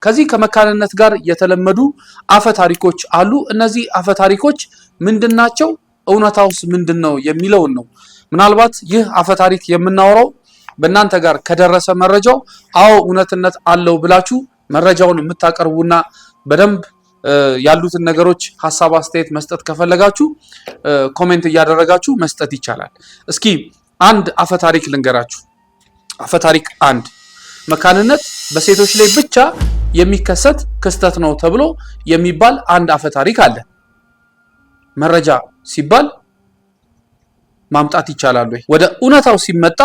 ከዚህ ከመካንነት ጋር የተለመዱ አፈ ታሪኮች አሉ። እነዚህ አፈ ታሪኮች ምንድናቸው? እውነታውስ ምንድነው የሚለውን ነው። ምናልባት ይህ አፈ ታሪክ የምናወራው በእናንተ ጋር ከደረሰ መረጃው አዎ እውነትነት አለው ብላችሁ መረጃውን የምታቀርቡና በደንብ ያሉትን ነገሮች ሐሳብ አስተያየት መስጠት ከፈለጋችሁ ኮሜንት እያደረጋችሁ መስጠት ይቻላል። እስኪ አንድ አፈ ታሪክ ልንገራችሁ። አፈ ታሪክ 1 መካንነት በሴቶች ላይ ብቻ የሚከሰት ክስተት ነው ተብሎ የሚባል አንድ አፈ ታሪክ አለ። መረጃ ሲባል ማምጣት ይቻላል ወይ? ወደ እውነታው ሲመጣ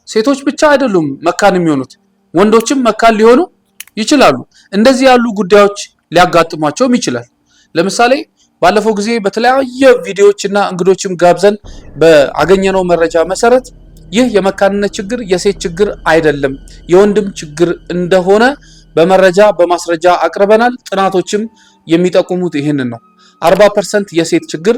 ሴቶች ብቻ አይደሉም መካን የሚሆኑት፣ ወንዶችም መካን ሊሆኑ ይችላሉ። እንደዚህ ያሉ ጉዳዮች ሊያጋጥሟቸውም ይችላል። ለምሳሌ ባለፈው ጊዜ በተለያየ ቪዲዮዎችና እንግዶችም ጋብዘን በአገኘነው መረጃ መሰረት ይህ የመካንነት ችግር የሴት ችግር አይደለም የወንድም ችግር እንደሆነ በመረጃ በማስረጃ አቅርበናል። ጥናቶችም የሚጠቁሙት ይህንን ነው። 40% የሴት ችግር፣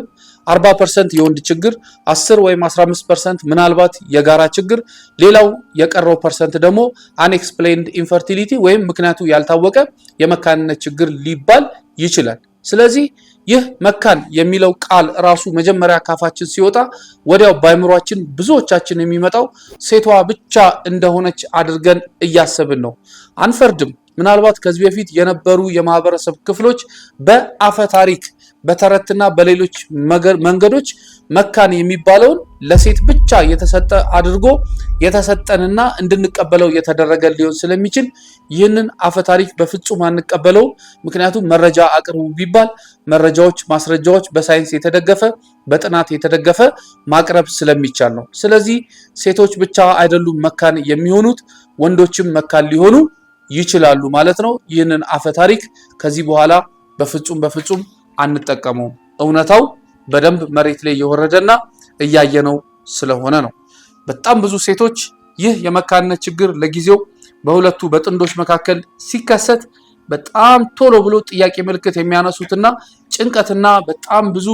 40% የወንድ ችግር፣ 10 ወይም 15% ምናልባት የጋራ ችግር፣ ሌላው የቀረው ፐርሰንት ደግሞ unexplained infertility ወይም ምክንያቱ ያልታወቀ የመካንነት ችግር ሊባል ይችላል። ስለዚህ ይህ መካን የሚለው ቃል ራሱ መጀመሪያ ካፋችን ሲወጣ ወዲያው በአይምሮአችን ብዙዎቻችን የሚመጣው ሴቷ ብቻ እንደሆነች አድርገን እያሰብን ነው። አንፈርድም። ምናልባት ከዚህ በፊት የነበሩ የማህበረሰብ ክፍሎች በአፈ ታሪክ በተረትና በሌሎች መንገዶች መካን የሚባለውን ለሴት ብቻ የተሰጠ አድርጎ የተሰጠንና እንድንቀበለው የተደረገ ሊሆን ስለሚችል ይህንን አፈ ታሪክ በፍጹም አንቀበለው። ምክንያቱም መረጃ አቅርቡ ቢባል መረጃዎች፣ ማስረጃዎች በሳይንስ የተደገፈ በጥናት የተደገፈ ማቅረብ ስለሚቻል ነው። ስለዚህ ሴቶች ብቻ አይደሉም መካን የሚሆኑት፣ ወንዶችም መካን ሊሆኑ ይችላሉ ማለት ነው። ይህንን አፈ ታሪክ ከዚህ በኋላ በፍጹም አንጠቀመውም። እውነታው በደንብ መሬት ላይ የወረደና እያየነው ስለሆነ ነው። በጣም ብዙ ሴቶች ይህ የመካንነት ችግር ለጊዜው በሁለቱ በጥንዶች መካከል ሲከሰት በጣም ቶሎ ብሎ ጥያቄ ምልክት የሚያነሱትና ጭንቀትና በጣም ብዙ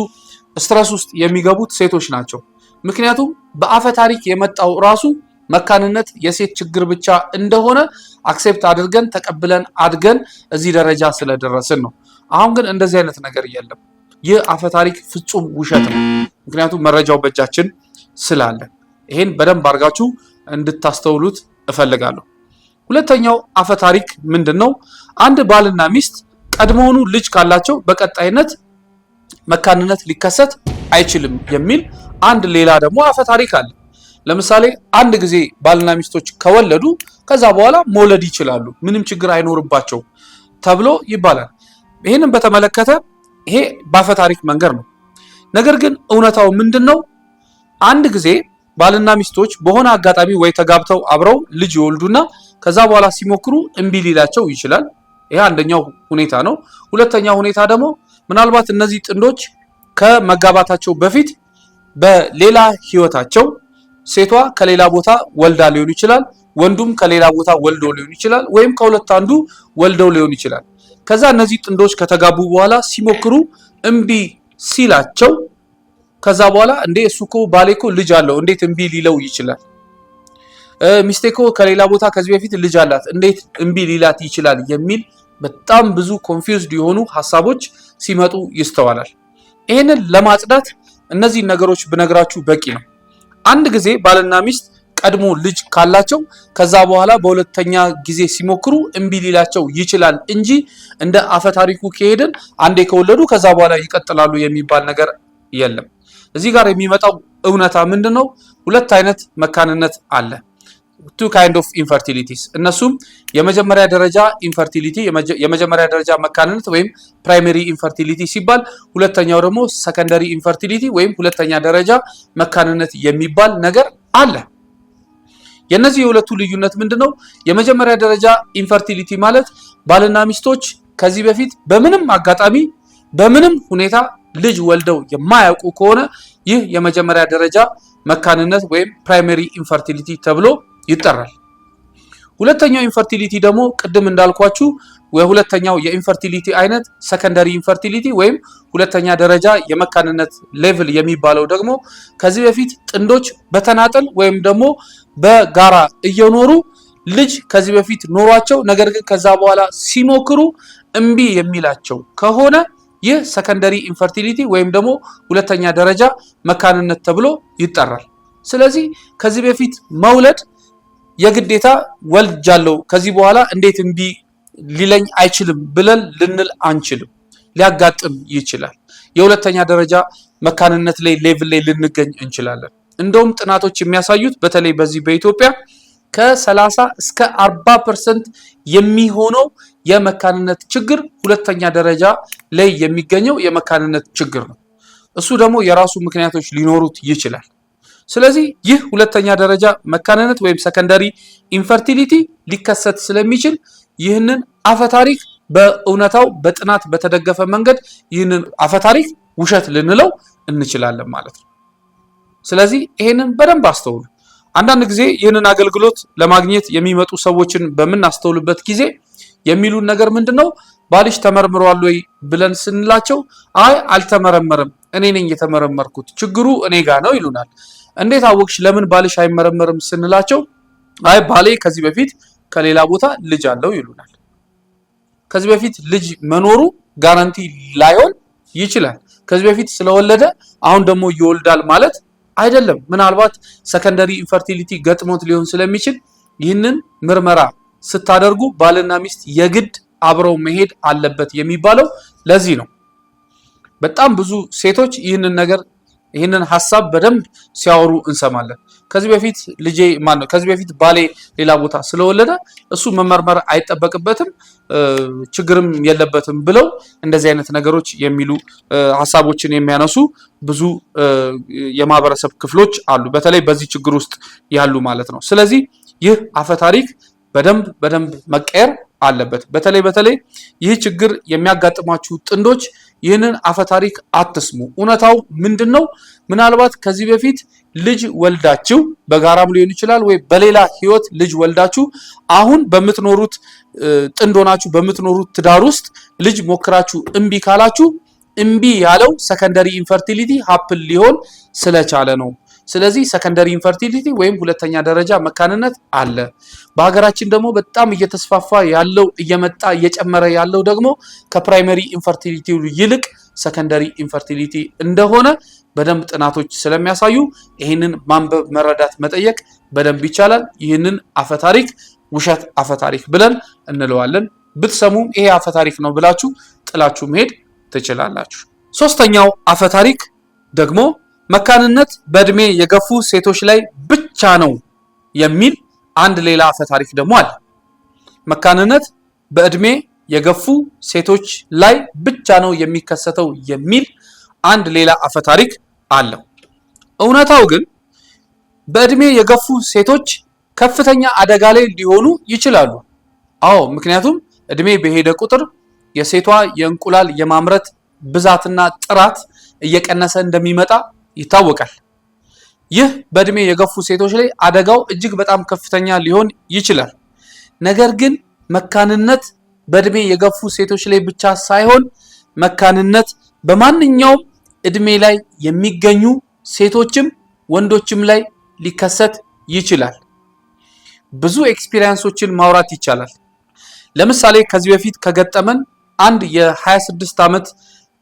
ስትረስ ውስጥ የሚገቡት ሴቶች ናቸው። ምክንያቱም በአፈ ታሪክ የመጣው ራሱ መካንነት የሴት ችግር ብቻ እንደሆነ አክሴፕት አድርገን ተቀብለን አድገን እዚህ ደረጃ ስለደረስን ነው። አሁን ግን እንደዚህ አይነት ነገር የለም። ይህ አፈ ታሪክ ፍጹም ውሸት ነው። ምክንያቱም መረጃው በእጃችን ስላለ ይሄን በደንብ አድርጋችሁ እንድታስተውሉት እፈልጋለሁ። ሁለተኛው አፈ ታሪክ ምንድነው? አንድ ባልና ሚስት ቀድሞውኑ ልጅ ካላቸው በቀጣይነት መካንነት ሊከሰት አይችልም የሚል አንድ ሌላ ደግሞ አፈ ታሪክ አለ። ለምሳሌ አንድ ጊዜ ባልና ሚስቶች ከወለዱ ከዛ በኋላ መውለድ ይችላሉ፣ ምንም ችግር አይኖርባቸው ተብሎ ይባላል። ይህንን በተመለከተ ይሄ በአፈ ታሪክ መንገድ ነው። ነገር ግን እውነታው ምንድነው? አንድ ጊዜ ባልና ሚስቶች በሆነ አጋጣሚ ወይ ተጋብተው አብረው ልጅ ይወልዱና ከዛ በኋላ ሲሞክሩ እምቢ ሊላቸው ይችላል። ይሄ አንደኛው ሁኔታ ነው። ሁለተኛው ሁኔታ ደግሞ ምናልባት እነዚህ ጥንዶች ከመጋባታቸው በፊት በሌላ ህይወታቸው ሴቷ ከሌላ ቦታ ወልዳ ሊሆን ይችላል፣ ወንዱም ከሌላ ቦታ ወልዶ ሊሆን ይችላል፣ ወይም ከሁለት አንዱ ወልደው ሊሆን ይችላል። ከዛ እነዚህ ጥንዶች ከተጋቡ በኋላ ሲሞክሩ እምቢ ሲላቸው ከዛ በኋላ እንዴ እሱኮ ባሌኮ ልጅ አለው እንዴት እምቢ ሊለው ይችላል? ሚስቴኮ ከሌላ ቦታ ከዚህ በፊት ልጅ አላት እንዴት እምቢ ሊላት ይችላል? የሚል በጣም ብዙ ኮንፊውዝድ የሆኑ ሐሳቦች ሲመጡ ይስተዋላል። ይሄንን ለማጽዳት እነዚህ ነገሮች ብነግራችሁ በቂ ነው። አንድ ጊዜ ባልና ሚስት ቀድሞ ልጅ ካላቸው ከዛ በኋላ በሁለተኛ ጊዜ ሲሞክሩ እምቢ ሊላቸው ይችላል እንጂ እንደ አፈ ታሪኩ ከሄድን አንዴ ከወለዱ ከዛ በኋላ ይቀጥላሉ የሚባል ነገር የለም። እዚህ ጋር የሚመጣው እውነታ ምንድነው? ሁለት አይነት መካንነት አለ። two kind of infertilities። እነሱም የመጀመሪያ ደረጃ ኢንፈርቲሊቲ የመጀመሪያ ደረጃ መካንነት ወይም ፕራይመሪ ኢንፈርቲሊቲ ሲባል፣ ሁለተኛው ደግሞ ሰከንደሪ ኢንፈርቲሊቲ ወይም ሁለተኛ ደረጃ መካንነት የሚባል ነገር አለ። የነዚህ የሁለቱ ልዩነት ምንድነው? የመጀመሪያ ደረጃ ኢንፈርቲሊቲ ማለት ባልና ሚስቶች ከዚህ በፊት በምንም አጋጣሚ በምንም ሁኔታ ልጅ ወልደው የማያውቁ ከሆነ ይህ የመጀመሪያ ደረጃ መካንነት ወይም ፕራይመሪ ኢንፈርቲሊቲ ተብሎ ይጠራል። ሁለተኛው ኢንፈርቲሊቲ ደግሞ ቅድም እንዳልኳችሁ የሁለተኛው የኢንፈርቲሊቲ አይነት ሰከንደሪ ኢንፈርቲሊቲ ወይም ሁለተኛ ደረጃ የመካንነት ሌቭል የሚባለው ደግሞ ከዚህ በፊት ጥንዶች በተናጠል ወይም ደግሞ በጋራ እየኖሩ ልጅ ከዚህ በፊት ኖሯቸው ነገር ግን ከዛ በኋላ ሲሞክሩ እምቢ የሚላቸው ከሆነ ይህ ሰከንደሪ ኢንፈርቲሊቲ ወይም ደግሞ ሁለተኛ ደረጃ መካንነት ተብሎ ይጠራል። ስለዚህ ከዚህ በፊት መውለድ የግዴታ ወልጃለሁ ከዚህ በኋላ እንዴት እምቢ ሊለኝ አይችልም ብለን ልንል አንችልም። ሊያጋጥም ይችላል። የሁለተኛ ደረጃ መካንነት ላይ ሌቭል ላይ ልንገኝ እንችላለን። እንደውም ጥናቶች የሚያሳዩት በተለይ በዚህ በኢትዮጵያ ከ30 እስከ 40% የሚሆነው የመካንነት ችግር ሁለተኛ ደረጃ ላይ የሚገኘው የመካንነት ችግር ነው። እሱ ደግሞ የራሱ ምክንያቶች ሊኖሩት ይችላል። ስለዚህ ይህ ሁለተኛ ደረጃ መካንነት ወይም ሰከንደሪ ኢንፈርቲሊቲ ሊከሰት ስለሚችል ይህንን አፈታሪክ በእውነታው በጥናት በተደገፈ መንገድ ይህንን አፈታሪክ ውሸት ልንለው እንችላለን ማለት ነው። ስለዚህ ይሄንን በደንብ አስተውሉ። አንዳንድ ጊዜ ይህንን አገልግሎት ለማግኘት የሚመጡ ሰዎችን በምናስተውልበት ጊዜ የሚሉን ነገር ምንድነው? ባልሽ ተመርምሯል ወይ ብለን ስንላቸው አይ አልተመረመረም፣ እኔ ነኝ የተመረመርኩት፣ ችግሩ እኔ ጋር ነው ይሉናል። እንዴት አወቅሽ? ለምን ባልሽ አይመረመርም ስንላቸው አይ ባሌ ከዚህ በፊት ከሌላ ቦታ ልጅ አለው ይሉናል። ከዚህ በፊት ልጅ መኖሩ ጋራንቲ ላይሆን ይችላል። ከዚህ በፊት ስለወለደ አሁን ደግሞ ይወልዳል ማለት አይደለም። ምናልባት ሰከንደሪ ኢንፈርቲሊቲ ገጥሞት ሊሆን ስለሚችል ይህንን ምርመራ ስታደርጉ ባልና ሚስት የግድ አብረው መሄድ አለበት የሚባለው ለዚህ ነው። በጣም ብዙ ሴቶች ይህንን ሀሳብ በደንብ ሲያወሩ እንሰማለን። ከዚህ በፊት ከዚህ በፊት ባሌ ሌላ ቦታ ስለወለደ እሱ መመርመር አይጠበቅበትም ችግርም የለበትም ብለው እንደዚህ አይነት ነገሮች የሚሉ ሀሳቦችን የሚያነሱ ብዙ የማህበረሰብ ክፍሎች አሉ፣ በተለይ በዚህ ችግር ውስጥ ያሉ ማለት ነው። ስለዚህ ይህ አፈታሪክ በደንብ መቀየር አለበት። በተለይ ይህ ችግር የሚያጋጥማችሁ ጥንዶች ይህንን አፈታሪክ አትስሙ። እውነታው ምንድነው? ምናልባት ከዚህ በፊት ልጅ ወልዳችሁ በጋራም ሊሆን ይችላል ወይ በሌላ ህይወት ልጅ ወልዳችሁ አሁን በምትኖሩት ጥንድ ሆናችሁ በምትኖሩት ትዳር ውስጥ ልጅ ሞክራችሁ እምቢ ካላችሁ እምቢ ያለው ሰከንደሪ ኢንፈርቲሊቲ ሀፕል ሊሆን ስለቻለ ነው። ስለዚህ ሰከንደሪ ኢንፈርቲሊቲ ወይም ሁለተኛ ደረጃ መካንነት አለ። በሀገራችን ደግሞ በጣም እየተስፋፋ ያለው እየመጣ እየጨመረ ያለው ደግሞ ከፕራይመሪ ኢንፈርቲሊቲ ይልቅ ሰከንደሪ ኢንፈርቲሊቲ እንደሆነ በደንብ ጥናቶች ስለሚያሳዩ ይህንን ማንበብ፣ መረዳት፣ መጠየቅ በደንብ ይቻላል። ይህንን አፈታሪክ ውሸት አፈታሪክ ብለን እንለዋለን። ብትሰሙም ይሄ አፈታሪክ ነው ብላችሁ ጥላችሁ መሄድ ትችላላችሁ። ሶስተኛው አፈታሪክ ደግሞ መካንነት በእድሜ የገፉ ሴቶች ላይ ብቻ ነው የሚል አንድ ሌላ አፈታሪክ ደግሞ አለ። መካንነት በእድሜ የገፉ ሴቶች ላይ ብቻ ነው የሚከሰተው የሚል አንድ ሌላ አፈታሪክ አለው። እውነታው ግን በእድሜ የገፉ ሴቶች ከፍተኛ አደጋ ላይ ሊሆኑ ይችላሉ። አዎ፣ ምክንያቱም እድሜ በሄደ ቁጥር የሴቷ የእንቁላል የማምረት ብዛትና ጥራት እየቀነሰ እንደሚመጣ ይታወቃል። ይህ በእድሜ የገፉ ሴቶች ላይ አደጋው እጅግ በጣም ከፍተኛ ሊሆን ይችላል። ነገር ግን መካንነት በእድሜ የገፉ ሴቶች ላይ ብቻ ሳይሆን መካንነት በማንኛውም እድሜ ላይ የሚገኙ ሴቶችም ወንዶችም ላይ ሊከሰት ይችላል። ብዙ ኤክስፒሪየንሶችን ማውራት ይቻላል። ለምሳሌ ከዚህ በፊት ከገጠመን አንድ የ26 ዓመት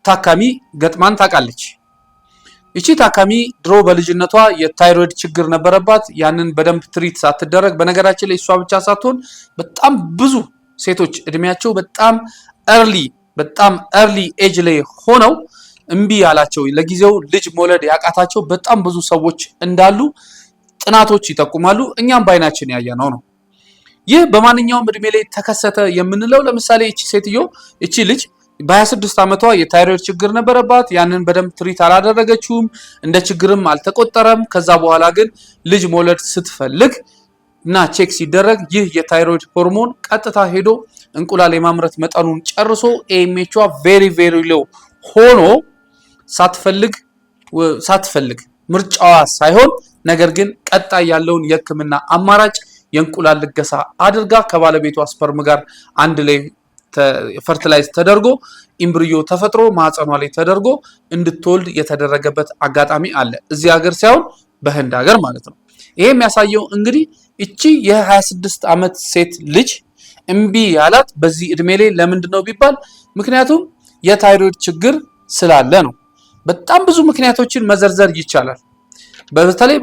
ታካሚ ገጥማን ታውቃለች። ይቺ ታካሚ ድሮ በልጅነቷ የታይሮይድ ችግር ነበረባት። ያንን በደንብ ትሪት ሳትደረግ፣ በነገራችን ላይ እሷ ብቻ ሳትሆን በጣም ብዙ ሴቶች እድሜያቸው በጣም ኤርሊ ኤጅ ላይ ሆነው እምቢ ያላቸው ለጊዜው ልጅ መውለድ ያቃታቸው በጣም ብዙ ሰዎች እንዳሉ ጥናቶች ይጠቁማሉ። እኛም በአይናችን ያየነው ነው። ይህ በማንኛውም እድሜ ላይ ተከሰተ የምንለው ለምሳሌ እቺ ልጅ በ26 ዓመቷ የታይሮይድ ችግር ነበረባት። ያንን በደንብ ትሪት አላደረገችውም፣ እንደ ችግርም አልተቆጠረም። ከዛ በኋላ ግን ልጅ መውለድ ስትፈልግ እና ቼክ ሲደረግ ይህ የታይሮይድ ሆርሞን ቀጥታ ሄዶ እንቁላል የማምረት መጠኑን ጨርሶ ኤኤምኤቿ ቬሪ ሎው ሆኖ ሳትፈልግ ምርጫዋ ሳይሆን ነገር ግን ቀጣይ ያለውን የሕክምና አማራጭ የእንቁላል ልገሳ አድርጋ ከባለቤቷ ስፐርም ጋር አንድ ላይ ፈርቲላይዝ ተደርጎ ኢምብሪዮ ተፈጥሮ ማህፀኗ ላይ ተደርጎ እንድትወልድ የተደረገበት አጋጣሚ አለ። እዚህ ሀገር ሳይሆን በህንድ ሀገር ማለት ነው። ይሄ የሚያሳየው እንግዲህ እቺ የ26 ዓመት ሴት ልጅ እምቢ ያላት በዚህ እድሜ ላይ ለምንድነው ቢባል ምክንያቱም የታይሮይድ ችግር ስላለ ነው። በጣም ብዙ ምክንያቶችን መዘርዘር ይቻላል።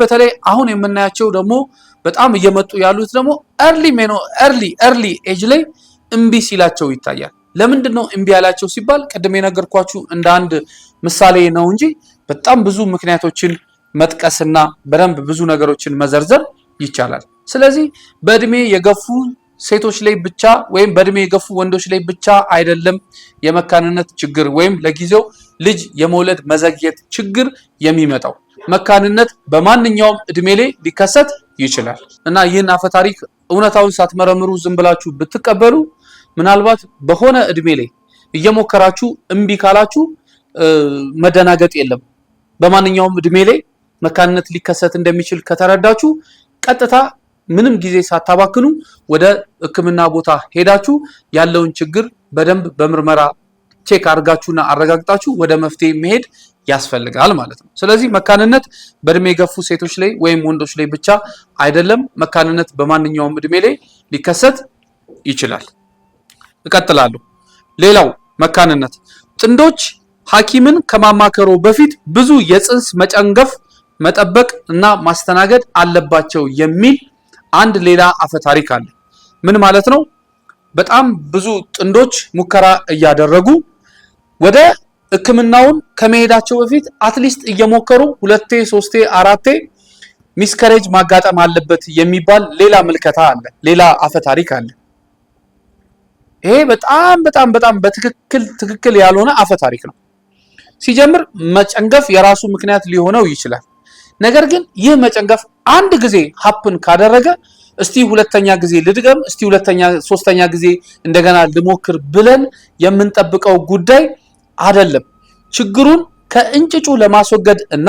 በተለይ አሁን የምናያቸው ደግሞ በጣም እየመጡ ያሉት ደግሞ early age ላይ እምቢ ሲላቸው ይታያል። ለምንድነው እምቢ ያላቸው ሲባል ቅድም የነገርኳችሁ እንደ አንድ ምሳሌ ነው እንጂ በጣም ብዙ ምክንያቶችን መጥቀስና በደንብ ብዙ ነገሮችን መዘርዘር ይቻላል። ስለዚህ በእድሜ የገፉ ሴቶች ላይ ብቻ ወይም በእድሜ የገፉ ወንዶች ላይ ብቻ አይደለም የመካንነት ችግር ወይም ለጊዜው ልጅ የመውለድ መዘግየት ችግር የሚመጣው። መካንነት በማንኛውም እድሜ ላይ ሊከሰት ይችላል እና ይህን አፈታሪክ እውነታውን ሳትመረምሩ ዝም ብላችሁ ብትቀበሉ ምናልባት በሆነ እድሜ ላይ እየሞከራችሁ እምቢ ካላችሁ መደናገጥ የለም። በማንኛውም እድሜ ላይ መካንነት ሊከሰት እንደሚችል ከተረዳችሁ ቀጥታ ምንም ጊዜ ሳታባክኑ ወደ ሕክምና ቦታ ሄዳችሁ ያለውን ችግር በደንብ በምርመራ ቼክ አድርጋችሁና አረጋግጣችሁ ወደ መፍትሄ መሄድ ያስፈልጋል ማለት ነው። ስለዚህ መካንነት በእድሜ የገፉ ሴቶች ላይ ወይም ወንዶች ላይ ብቻ አይደለም፣ መካንነት በማንኛውም እድሜ ላይ ሊከሰት ይችላል። እቀጥላለሁ። ሌላው መካንነት ጥንዶች ሐኪምን ከማማከሩ በፊት ብዙ የጽንስ መጨንገፍ መጠበቅ እና ማስተናገድ አለባቸው የሚል አንድ ሌላ አፈታሪክ አለ። ምን ማለት ነው? በጣም ብዙ ጥንዶች ሙከራ እያደረጉ ወደ ሕክምናውን ከመሄዳቸው በፊት አትሊስት እየሞከሩ 2 3 4 ሚስከሬጅ ማጋጠም አለበት የሚባል ሌላ ምልከታ አለ፣ ሌላ አፈታሪክ አለ። ይሄ በጣም በትክክል ያልሆነ አፈታሪክ ነው። ሲጀምር መጨንገፍ የራሱ ምክንያት ሊሆነው ይችላል። ነገር ግን ይህ መጨንገፍ አንድ ጊዜ ሀፕን ካደረገ እስቲ ሁለተኛ ጊዜ ልድገም፣ እስቲ ሶስተኛ ጊዜ እንደገና ልሞክር ብለን የምንጠብቀው ጉዳይ አይደለም። ችግሩን ከእንጭጩ ለማስወገድ እና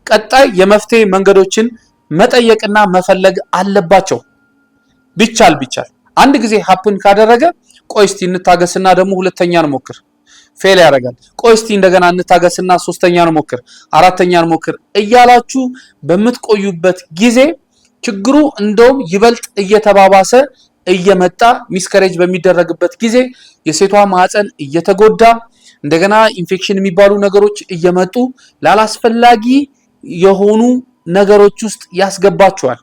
ቀጣይ የመፍትሄ መንገዶችን መጠየቅና መፈለግ አለባቸው። ቢቻል አንድ ጊዜ ሀፕን ካደረገ ቆይ እስቲ እንታገስና ደግሞ ሁለተኛ እንሞክር፣ ፌል ያደርጋል። ቆይ እስቲ እንደገና እንታገስና ሶስተኛ እንሞክር፣ አራተኛ እንሞክር እያላችሁ በምትቆዩበት ጊዜ ችግሩ እንደውም ይበልጥ እየተባባሰ እየመጣ ሚስከሬጅ በሚደረግበት ጊዜ የሴቷ ማህፀን እየተጎዳ እንደገና ኢንፌክሽን የሚባሉ ነገሮች እየመጡ ላላስፈላጊ የሆኑ ነገሮች ውስጥ ያስገባቸዋል።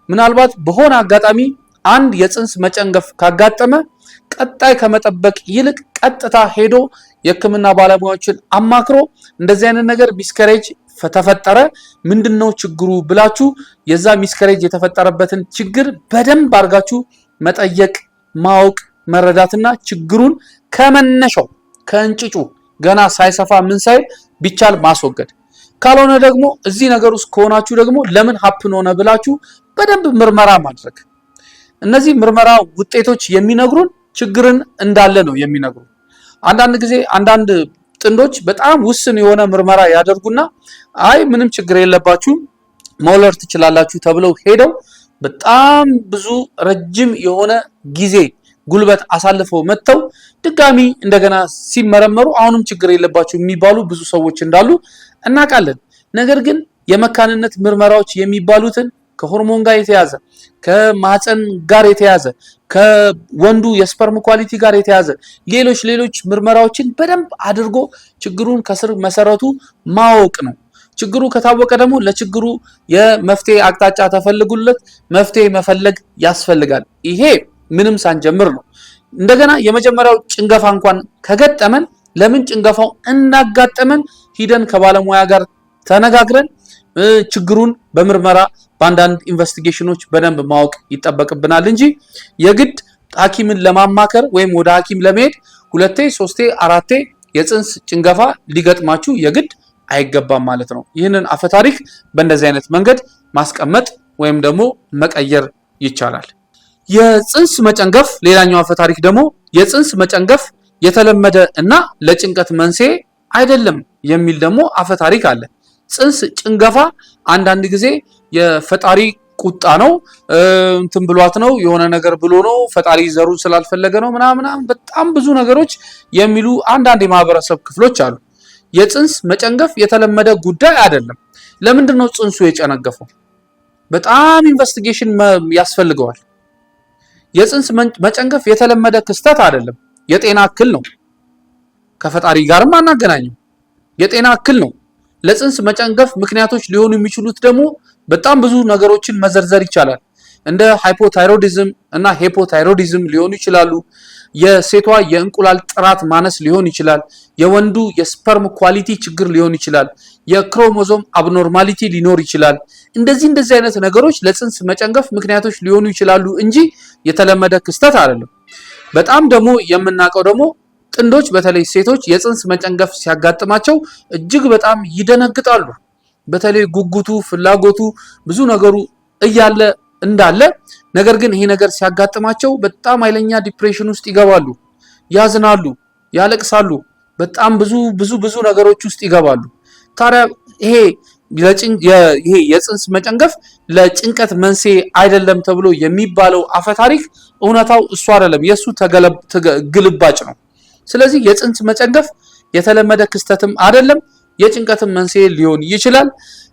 ምናልባት በሆነ አጋጣሚ አንድ የጽንስ መጨንገፍ ካጋጠመ ቀጣይ ከመጠበቅ ይልቅ ቀጥታ ሄዶ የሕክምና ባለሙያዎችን አማክሮ እንደዚህ አይነት ነገር ሚስከሬጅ ተፈጠረ ምንድነው ችግሩ ብላችሁ የዛ ሚስከሬጅ የተፈጠረበትን ችግር በደንብ አድርጋችሁ መጠየቅ፣ ማወቅ፣ መረዳትና ችግሩን ከመነሻው ከእንጭጩ ገና ሳይሰፋ ምን ሳይል ቢቻል ማስወገድ። ካልሆነ ደግሞ እዚህ ነገር ውስጥ ከሆናችሁ ደግሞ ለምን ሀፕን ሆነ ብላችሁ በደንብ ምርመራ ማድረግ። እነዚህ ምርመራ ውጤቶች የሚነግሩን ችግርን እንዳለ ነው የሚነግሩን። አንዳንድ ጊዜ አንዳንድ ጥንዶች በጣም ውስን የሆነ ምርመራ ያደርጉና አይ ምንም ችግር የለባችሁም መውለድ ትችላላችሁ ተብለው ሄደው በጣም ብዙ ረጅም የሆነ ጊዜ ጉልበት አሳልፈው መጥተው ድጋሚ እንደገና ሲመረመሩ አሁንም ችግር የለባችሁ የሚባሉ ብዙ ሰዎች እንዳሉ እናውቃለን። ነገር ግን የመካንነት ምርመራዎች የሚባሉትን ከሆርሞን ጋር የተያዘ ከማህፀን ጋር የተያዘ ከወንዱ የስፐርም ኳሊቲ ጋር የተያዘ ሌሎች ምርመራዎችን በደንብ አድርጎ ችግሩን ከስር መሰረቱ ማወቅ ነው። ችግሩ ከታወቀ ደግሞ ለችግሩ የመፍትሄ አቅጣጫ ተፈልጉለት መፍትሄ መፈለግ ያስፈልጋል። ይሄ ምንም ሳንጀምር ነው። እንደገና የመጀመሪያው ጭንገፋ እንኳን ከገጠመን ለምን ጭንገፋው እንዳጋጠመን ሂደን ከባለሙያ ጋር ተነጋግረን ችግሩን በምርመራ በአንዳንድ ኢንቨስቲጌሽኖች በደንብ ማወቅ ይጠበቅብናል እንጂ የግድ ሐኪምን ለማማከር ወይም ወደ ሐኪም ለመሄድ 2 3 4 የጽንስ ጭንገፋ ሊገጥማችሁ የግድ አይገባም ማለት ነው። ይህንን አፈታሪክ በእንደዚህ አይነት መንገድ ማስቀመጥ ወይም ደግሞ መቀየር ይቻላል። የጽንስ መጨንገፍ ሌላኛው አፈታሪክ ደግሞ የጽንስ መጨንገፍ የተለመደ እና ለጭንቀት መንስኤ አይደለም የሚል ደግሞ አፈታሪክ አለ። ጽንስ ጭንገፋ አንዳንድ ጊዜ የፈጣሪ ቁጣ ነው፣ እንትን ብሏት ነው፣ የሆነ ነገር ብሎ ነው፣ ፈጣሪ ዘሩን ስላልፈለገ ነው ምናምን በጣም ብዙ ነገሮች የሚሉ አንዳንድ የማህበረሰብ ክፍሎች አሉ። የጽንስ መጨንገፍ የተለመደ ጉዳይ አይደለም። ለምንድን ነው ጽንሱ የጨነገፈው? በጣም ኢንቨስቲጌሽን ያስፈልገዋል። የጽንስ መጨንገፍ የተለመደ ክስተት አይደለም፣ የጤና እክል ነው። ከፈጣሪ ጋርም አናገናኘው፣ የጤና እክል ነው። ለጽንስ መጨንገፍ ምክንያቶች ሊሆኑ የሚችሉት ደግሞ በጣም ብዙ ነገሮችን መዘርዘር ይቻላል። እንደ ሃይፖታይሮይዲዝም እና ሄፖታይሮይዲዝም ሊሆኑ ይችላሉ። የሴቷ የእንቁላል ጥራት ማነስ ሊሆን ይችላል። የወንዱ የስፐርም ኳሊቲ ችግር ሊሆን ይችላል። የክሮሞዞም አብኖርማሊቲ ሊኖር ይችላል። እንደዚህ አይነት ነገሮች ለጽንስ መጨንገፍ ምክንያቶች ሊሆኑ ይችላሉ እንጂ የተለመደ ክስተት አይደለም። በጣም ደግሞ የምናውቀው ደግሞ ጥንዶች በተለይ ሴቶች የጽንስ መጨንገፍ ሲያጋጥማቸው እጅግ በጣም ይደነግጣሉ። በተለይ ጉጉቱ፣ ፍላጎቱ፣ ብዙ ነገሩ እያለ እንዳለ ነገር ግን ይሄ ነገር ሲያጋጥማቸው በጣም ኃይለኛ ዲፕሬሽን ውስጥ ይገባሉ፣ ያዝናሉ፣ ያለቅሳሉ፣ በጣም ብዙ ነገሮች ውስጥ ይገባሉ። ታዲያ ይሄ የጽንስ መጨንገፍ ለጭንቀት መንስኤ አይደለም ተብሎ የሚባለው አፈታሪክ እውነታው እሱ አይደለም፣ የሱ ግልባጭ ነው። ስለዚህ የጽንስ መጨንገፍ የተለመደ ክስተትም አይደለም፣ የጭንቀትም መንስኤ ሊሆን ይችላል።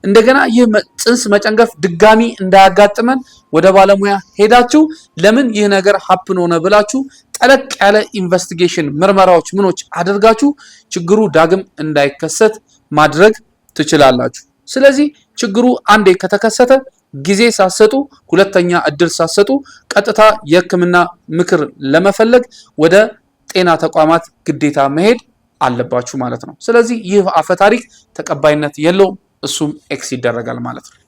እንደገና ይህ ጽንስ መጨንገፍ ድጋሚ እንዳያጋጥመን ወደ ባለሙያ ሄዳችሁ ለምን ይህ ነገር ሀፕን ሆነ ብላችሁ ጠለቅ ያለ ኢንቨስቲጌሽን ምርመራዎች ምኖች አድርጋችሁ ችግሩ ዳግም እንዳይከሰት ማድረግ ትችላላችሁ። ስለዚህ ችግሩ አንዴ ከተከሰተ ጊዜ ሳሰጡ፣ ሁለተኛ እድል ሳሰጡ ቀጥታ የሕክምና ምክር ለመፈለግ ወደ ጤና ተቋማት ግዴታ መሄድ አለባችሁ ማለት ነው። ስለዚህ ይህ አፈታሪክ ተቀባይነት የለውም፣ እሱም ኤክስ ይደረጋል ማለት ነው።